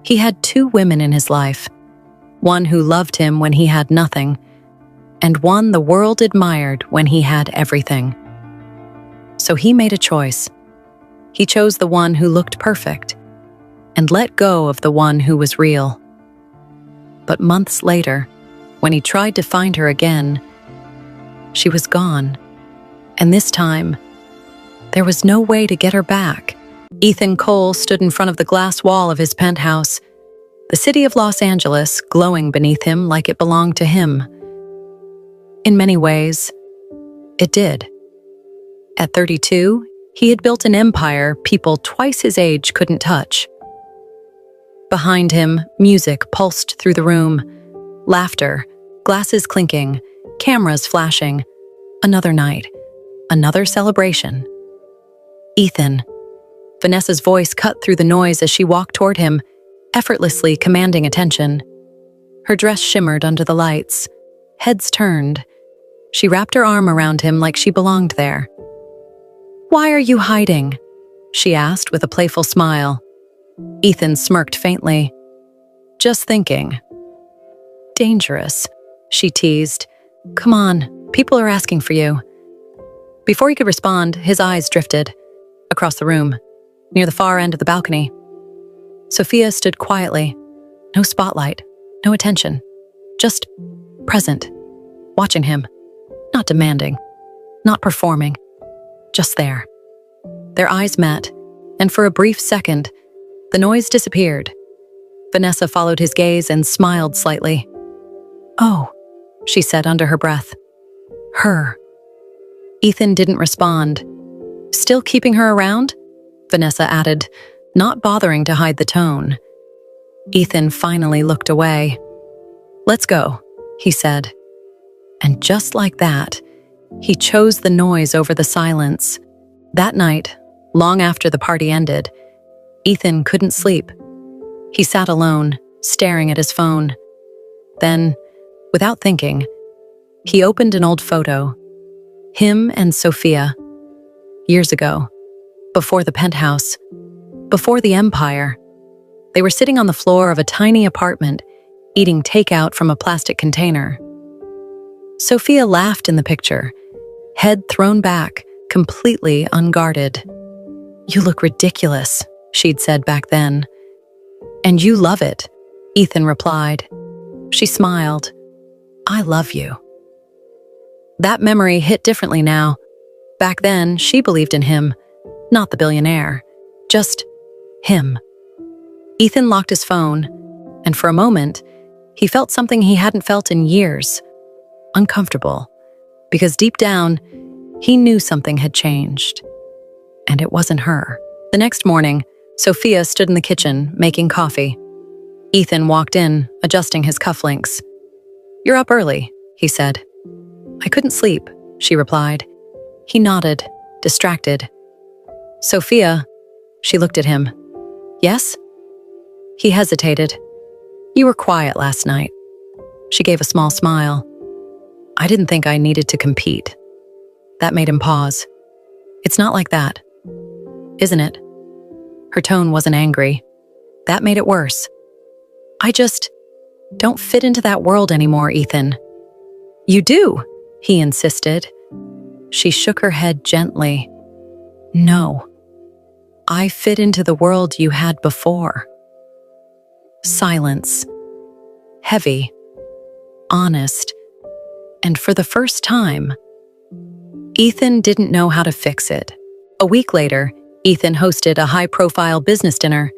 He had two women in his life, one who loved him when he had nothing, and one the world admired when he had everything. So he made a choice. He chose the one who looked perfect and let go of the one who was real. But months later, when he tried to find her again, she was gone. And this time, there was no way to get her back. Ethan Cole stood in front of the glass wall of his penthouse, the city of Los Angeles glowing beneath him like it belonged to him. In many ways, it did. At 32, he had built an empire people twice his age couldn't touch. Behind him, music pulsed through the room. Laughter, glasses clinking, cameras flashing. Another night, another celebration. Ethan. Vanessa's voice cut through the noise as she walked toward him, effortlessly commanding attention. Her dress shimmered under the lights. Heads turned. She wrapped her arm around him like she belonged there. "Why are you hiding?" she asked with a playful smile. Ethan smirked faintly. "Just thinking." "Dangerous," she teased. "Come on, people are asking for you." Before he could respond, his eyes drifted across the room, near the far end of the balcony. Sophia stood quietly. No spotlight, no attention. Just present, watching him. Not demanding, not performing. Just there. Their eyes met, and for a brief second, the noise disappeared. Vanessa followed his gaze and smiled slightly. "Oh," she said under her breath. "Her." Ethan didn't respond. "Still keeping her around?" Vanessa added, not bothering to hide the tone. Ethan finally looked away. "Let's go," he said. And just like that, he chose the noise over the silence. That night, long after the party ended, Ethan couldn't sleep. He sat alone, staring at his phone. Then, without thinking, he opened an old photo. Him and Sophia. Years ago, before the penthouse, before the empire. They were sitting on the floor of a tiny apartment, eating takeout from a plastic container. Sophia laughed in the picture, head thrown back, completely unguarded. "You look ridiculous," she'd said back then. "And you love it," Ethan replied. She smiled. "I love you." That memory hit differently now. Back then, she believed in him, not the billionaire, just him. Ethan locked his phone, and for a moment, he felt something he hadn't felt in years. Uncomfortable, because deep down, he knew something had changed. And it wasn't her. The next morning, Sophia stood in the kitchen, making coffee. Ethan walked in, adjusting his cufflinks. "You're up early," he said. "I couldn't sleep," she replied. He nodded, distracted. "Sophia," she looked at him. "Yes?" He hesitated. "You were quiet last night." She gave a small smile. "I didn't think I needed to compete." That made him pause. "It's not like that, isn't it?" Her tone wasn't angry. That made it worse. "I just don't fit into that world anymore, Ethan." "You do," he insisted. She shook her head gently. "No. I fit into the world you had before." Silence. Heavy. Honest. And for the first time, Ethan didn't know how to fix it. A week later, Ethan hosted a high-profile business dinner.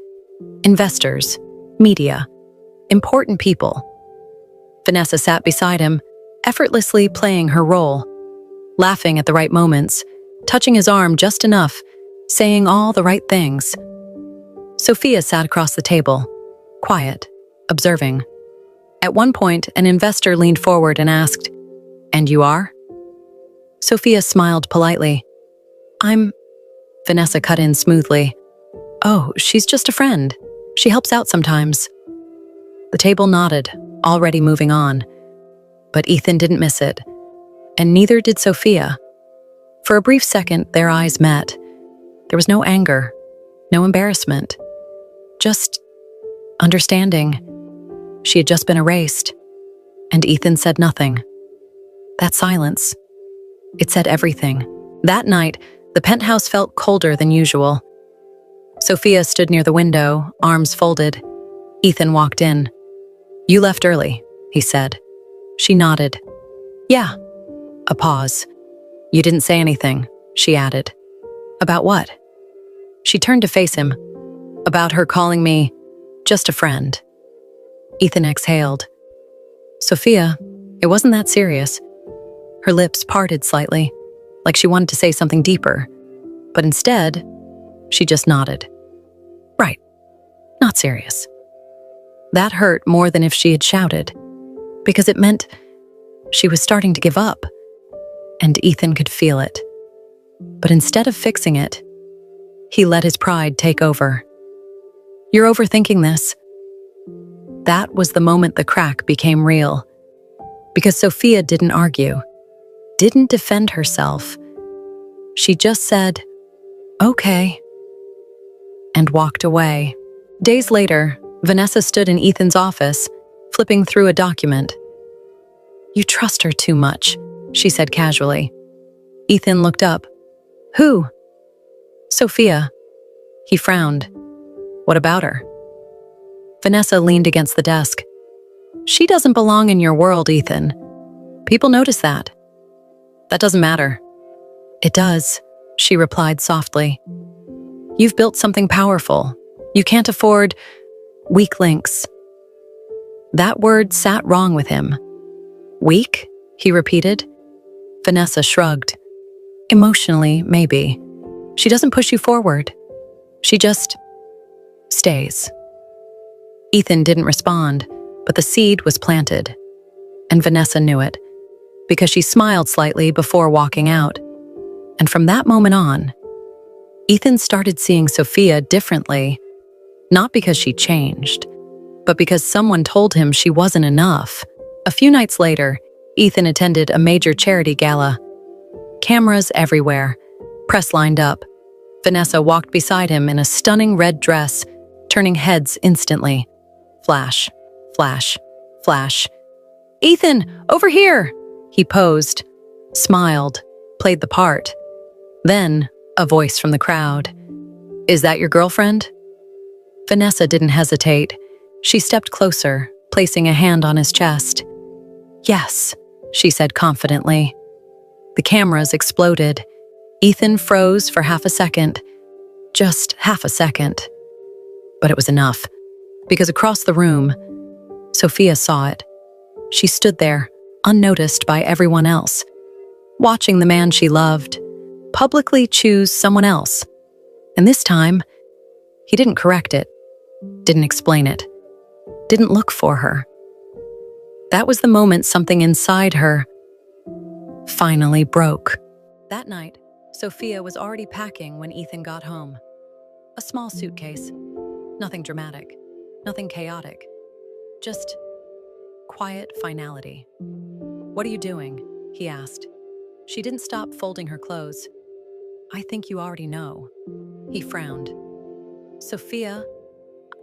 Investors, media, important people. Vanessa sat beside him, effortlessly playing her role, laughing at the right moments, touching his arm just enough, saying all the right things. Sophia sat across the table, quiet, observing. At one point, an investor leaned forward and asked, "And you are?" Sophia smiled politely. "I'm..." Vanessa cut in smoothly. "Oh, she's just a friend. She helps out sometimes." The table nodded, already moving on. But Ethan didn't miss it, and neither did Sophia. For a brief second, their eyes met. There was no anger, no embarrassment, just understanding. She had just been erased, and Ethan said nothing. That silence, it said everything. That night, the penthouse felt colder than usual. Sophia stood near the window, arms folded. Ethan walked in. "You left early," he said. She nodded. "Yeah." A pause. "You didn't say anything," she added. "About what?" She turned to face him. "About her calling me just a friend." Ethan exhaled. "Sophia, it wasn't that serious." Her lips parted slightly, like she wanted to say something deeper, but instead, she just nodded. "Right, not serious." That hurt more than if she had shouted, because it meant she was starting to give up, and Ethan could feel it. But instead of fixing it, he let his pride take over. "You're overthinking this." That was the moment the crack became real, because Sophia didn't argue, didn't defend herself. She just said, "Okay," and walked away. Days later, Vanessa stood in Ethan's office, flipping through a document. "You trust her too much," she said casually. Ethan looked up. "Who?" "Sophia." He frowned. "What about her?" Vanessa leaned against the desk. "She doesn't belong in your world, Ethan. People notice that." "That doesn't matter." "It does," she replied softly. "You've built something powerful. You can't afford weak links." That word sat wrong with him. "Weak?" he repeated. Vanessa shrugged. "Emotionally, maybe. She doesn't push you forward. She just stays." Ethan didn't respond, but the seed was planted. And Vanessa knew it, because she smiled slightly before walking out. And from that moment on, Ethan started seeing Sophia differently, not because she changed, but because someone told him she wasn't enough. A few nights later, Ethan attended a major charity gala. Cameras everywhere, press lined up. Vanessa walked beside him in a stunning red dress, turning heads instantly. Flash, flash, flash. "Ethan, over here!" He posed, smiled, played the part. Then, a voice from the crowd. "Is that your girlfriend?" Vanessa didn't hesitate. She stepped closer, placing a hand on his chest. "Yes," she said confidently. The cameras exploded. Ethan froze for half a second. Just half a second. But it was enough, because across the room, Sophia saw it. She stood there, unnoticed by everyone else, watching the man she loved publicly choose someone else. And this time, he didn't correct it, didn't explain it, didn't look for her. That was the moment something inside her finally broke. That night, Sophia was already packing when Ethan got home. A small suitcase. Nothing dramatic, nothing chaotic. Just quiet finality. "What are you doing?" he asked. She didn't stop folding her clothes. "I think you already know." He frowned. "Sophia,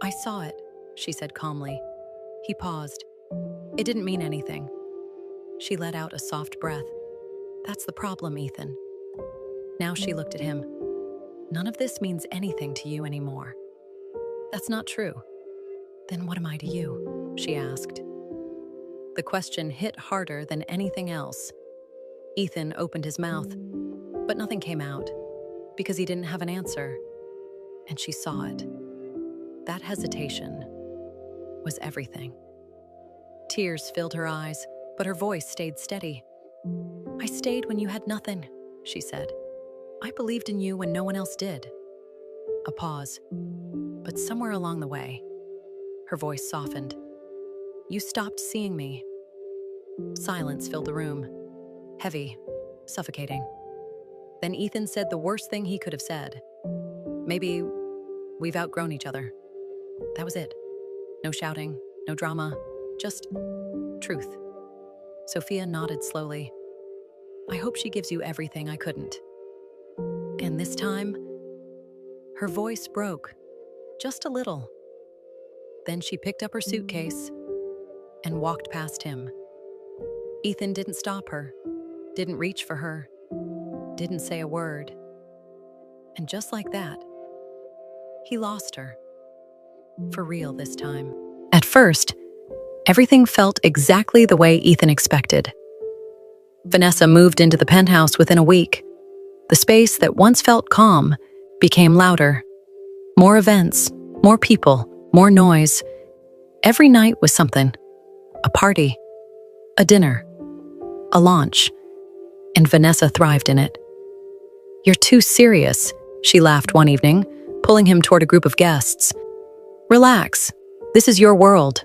I saw it," she said calmly. He paused. "It didn't mean anything." She let out a soft breath. "That's the problem, Ethan." Now she looked at him. "None of this means anything to you anymore." "That's not true." "Then what am I to you?" she asked. The question hit harder than anything else. Ethan opened his mouth, but nothing came out, because he didn't have an answer. And she saw it. That hesitation was everything. Tears filled her eyes, but her voice stayed steady. "I stayed when you had nothing," she said. "I believed in you when no one else did." A pause. But somewhere along the way, her voice softened. "You stopped seeing me." Silence filled the room. Heavy, suffocating. Then Ethan said the worst thing he could have said. "Maybe we've outgrown each other." That was it. No shouting, no drama, just truth. Sophia nodded slowly. "I hope she gives you everything I couldn't." And this time, her voice broke, just a little. Then she picked up her suitcase and walked past him. Ethan didn't stop her, didn't reach for her, didn't say a word. And just like that, he lost her. For real this time. At first, everything felt exactly the way Ethan expected. Vanessa moved into the penthouse within a week. The space that once felt calm became louder. More events, more people, more noise. Every night was something. A party, a dinner, a launch. And Vanessa thrived in it. "You're too serious," she laughed one evening, pulling him toward a group of guests. "Relax. This is your world."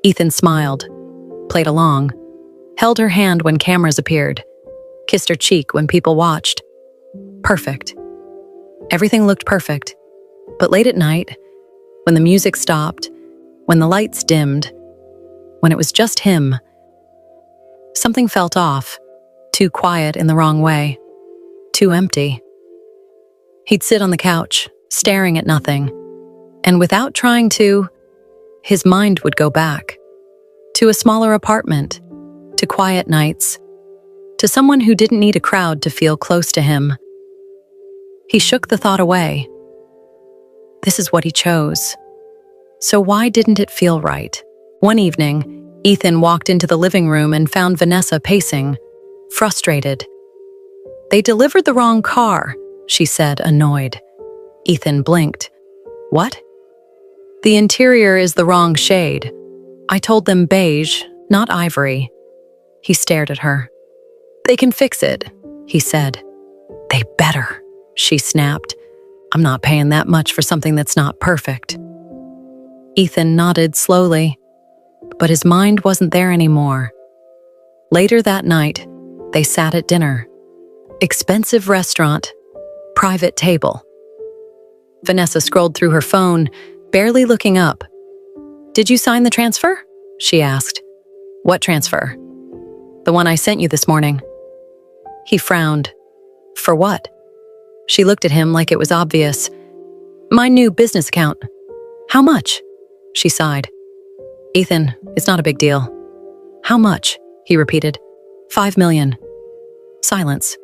Ethan smiled, played along, held her hand when cameras appeared, kissed her cheek when people watched. Perfect. Everything looked perfect. But late at night, when the music stopped, when the lights dimmed, when it was just him, something felt off, too quiet in the wrong way, too empty. He'd sit on the couch, staring at nothing, and without trying to, his mind would go back to a smaller apartment, to quiet nights, to someone who didn't need a crowd to feel close to him. He shook the thought away. This is what he chose. So why didn't it feel right? One evening, Ethan walked into the living room and found Vanessa pacing, frustrated. "They delivered the wrong car," she said, annoyed. Ethan blinked. "What?" "The interior is the wrong shade. I told them beige, not ivory." He stared at her. "They can fix it," he said. "They better," she snapped. "I'm not paying that much for something that's not perfect." Ethan nodded slowly, but his mind wasn't there anymore. Later that night, they sat at dinner. Expensive restaurant, private table. Vanessa scrolled through her phone, barely looking up. "Did you sign the transfer?" she asked. "What transfer?" "The one I sent you this morning." He frowned. "For what?" She looked at him like it was obvious. "My new business account." "How much?" She sighed. "Ethan, it's not a big deal." "How much?" he repeated. "5 million. Silence.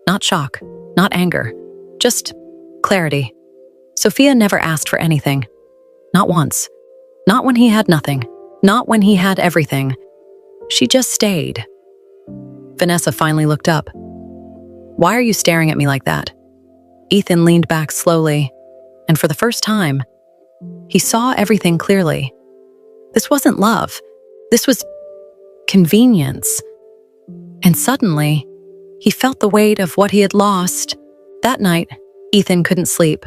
Not shock, not anger, just clarity. Sophia never asked for anything. Not once. Not when he had nothing. Not when he had everything. She just stayed. Vanessa finally looked up. "Why are you staring at me like that?" Ethan leaned back slowly, and for the first time, he saw everything clearly. This wasn't love. This was convenience. And suddenly, he felt the weight of what he had lost. That night, Ethan couldn't sleep.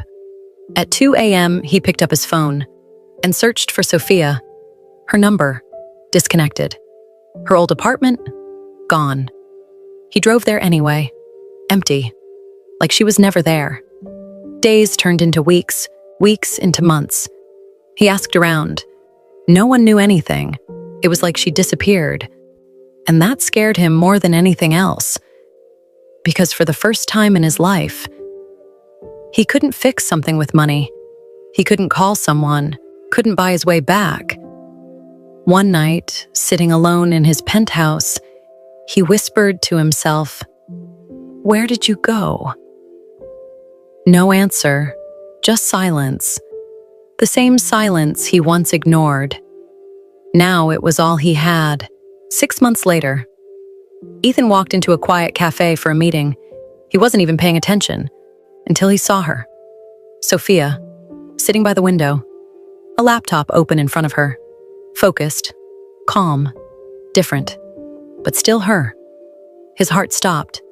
At 2 a.m., he picked up his phone and searched for Sophia. Her number, disconnected. Her old apartment, gone. He drove there anyway, empty, like she was never there. Days turned into weeks, weeks into months. He asked around. No one knew anything. It was like she disappeared. And that scared him more than anything else. Because for the first time in his life, he couldn't fix something with money. He couldn't call someone, couldn't buy his way back. One night, sitting alone in his penthouse, he whispered to himself, "Where did you go?" No answer, just silence. The same silence he once ignored. Now it was all he had. 6 months later, Ethan walked into a quiet cafe for a meeting. He wasn't even paying attention until he saw her. Sophia, sitting by the window, a laptop open in front of her. Focused, calm, different, but still her. His heart stopped.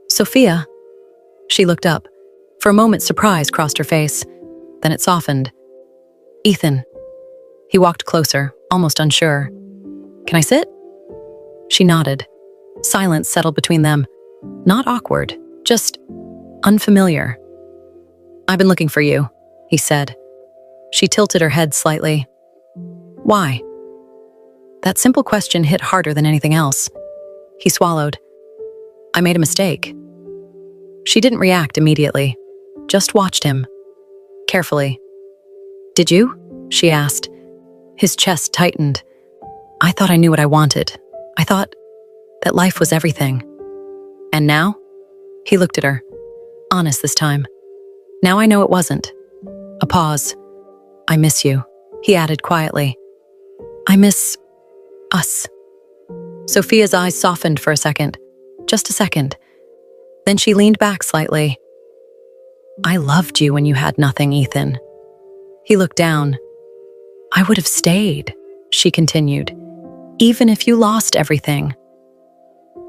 "Sophia?" She looked up. For a moment, surprise crossed her face. Then it softened. "Ethan." He walked closer, almost unsure. "Can I sit?" She nodded. Silence settled between them. Not awkward, just unfamiliar. "I've been looking for you," he said. She tilted her head slightly. "Why?" That simple question hit harder than anything else. He swallowed. "I made a mistake." She didn't react immediately, just watched him. Carefully. "Did you?" she asked. His chest tightened. I thought I knew what I wanted. I thought that life was everything. And now? He looked at her. Honest this time. Now I know it wasn't. A pause. I miss you, he added quietly. I miss us. Sophia's eyes softened for a second. Just a second. Then she leaned back slightly. I loved you when you had nothing, Ethan. He looked down. I would have stayed, she continued, even if you lost everything.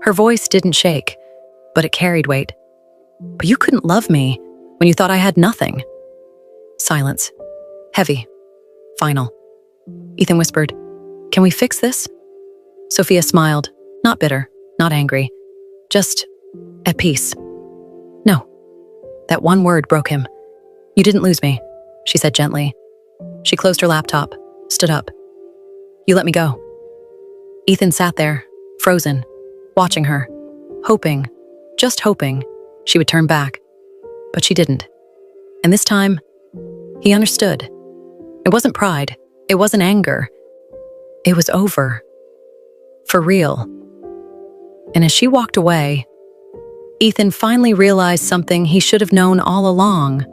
Her voice didn't shake, but it carried weight. But you couldn't love me when you thought I had nothing. Silence. Heavy. Final. Ethan whispered, Can we fix this? Sophia smiled, not bitter, not angry, just at peace. No. That one word broke him. You didn't lose me, she said gently. She closed her laptop, stood up. You let me go. Ethan sat there, frozen, watching her, hoping, just hoping, she would turn back. But she didn't. And this time, he understood. It wasn't pride. It wasn't anger. It was over. For real. And as she walked away, Ethan finally realized something he should have known all along.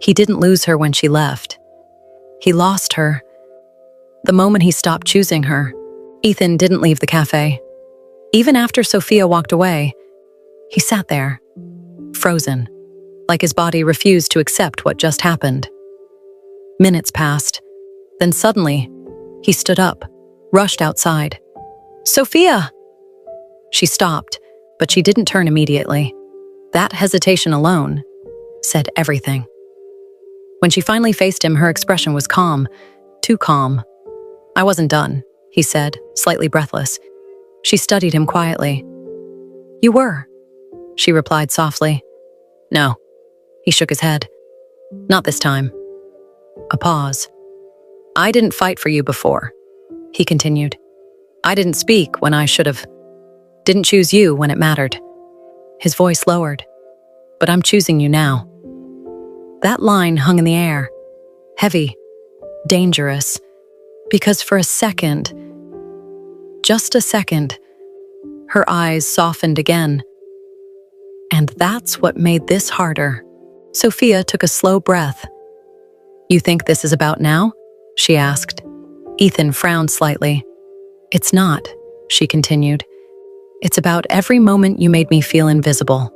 He didn't lose her when she left. He lost her. The moment he stopped choosing her, Ethan didn't leave the cafe. Even after Sophia walked away, he sat there, frozen, like his body refused to accept what just happened. Minutes passed. Then suddenly, he stood up, rushed outside. Sophia! She stopped, but she didn't turn immediately. That hesitation alone said everything. When she finally faced him, her expression was calm, too calm. I wasn't done, he said, slightly breathless. She studied him quietly. You were, she replied softly. No, he shook his head. Not this time. A pause. I didn't fight for you before, he continued. I didn't speak when I should have. Didn't choose you when it mattered. His voice lowered. But I'm choosing you now. That line hung in the air, heavy, dangerous, because for a second, just a second, her eyes softened again. And that's what made this harder. Sophia took a slow breath. You think this is about now? She asked. Ethan frowned slightly. It's not, she continued. It's about every moment you made me feel invisible.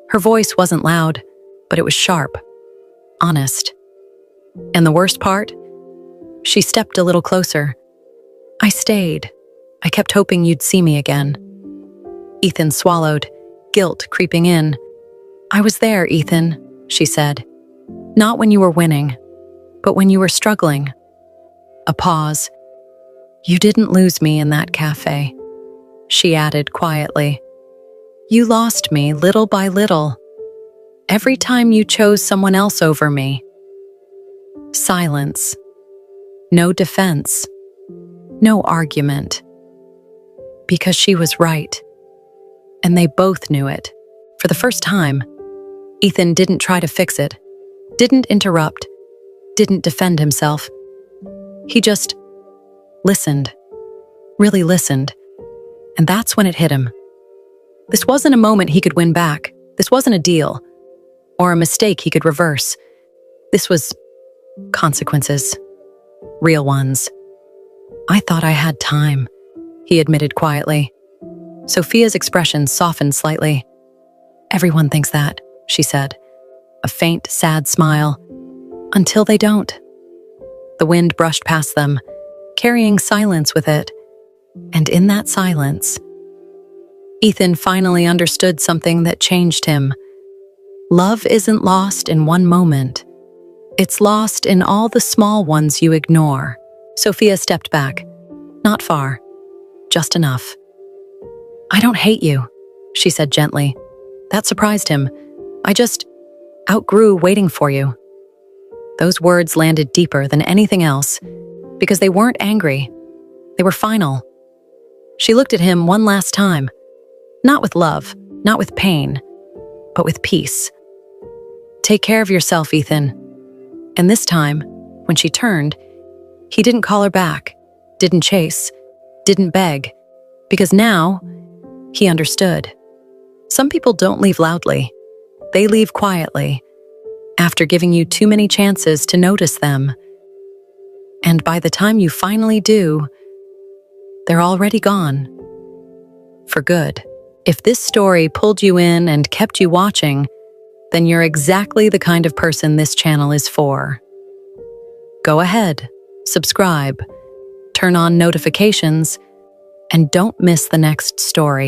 Her voice wasn't loud, but it was sharp, honest. And the worst part? She stepped a little closer. I stayed. I kept hoping you'd see me again. Ethan swallowed, guilt creeping in. I was there, Ethan, she said. Not when you were winning, but when you were struggling. A pause. You didn't lose me in that cafe, she added quietly. You lost me little by little. Every time you chose someone else over me. Silence. No defense. No argument. Because she was right. And they both knew it. For the first time, Ethan didn't try to fix it, didn't interrupt, didn't defend himself. He just listened, really listened. And that's when it hit him. This wasn't a moment he could win back. This wasn't a deal, or a mistake he could reverse. This was consequences, real ones. I thought I had time, he admitted quietly. Sophia's expression softened slightly. Everyone thinks that, she said, a faint, sad smile. Until they don't. The wind brushed past them, carrying silence with it. And in that silence, Ethan finally understood something that changed him. Love isn't lost in one moment. It's lost in all the small ones you ignore. Sophia stepped back. Not far. Just enough. I don't hate you, she said gently. That surprised him. I just outgrew waiting for you. Those words landed deeper than anything else, because they weren't angry. They were final. She looked at him one last time. Not with love, not with pain, but with peace. Take care of yourself, Ethan. And this time, When she turned, he didn't call her back, didn't chase, didn't beg, because now he understood. Some people don't leave loudly. They leave quietly, after giving you too many chances to notice them. And by the time you finally do, they're already gone. For good. If this story pulled you in and kept you watching, then you're exactly the kind of person this channel is for. Go ahead, subscribe, turn on notifications, and don't miss the next story.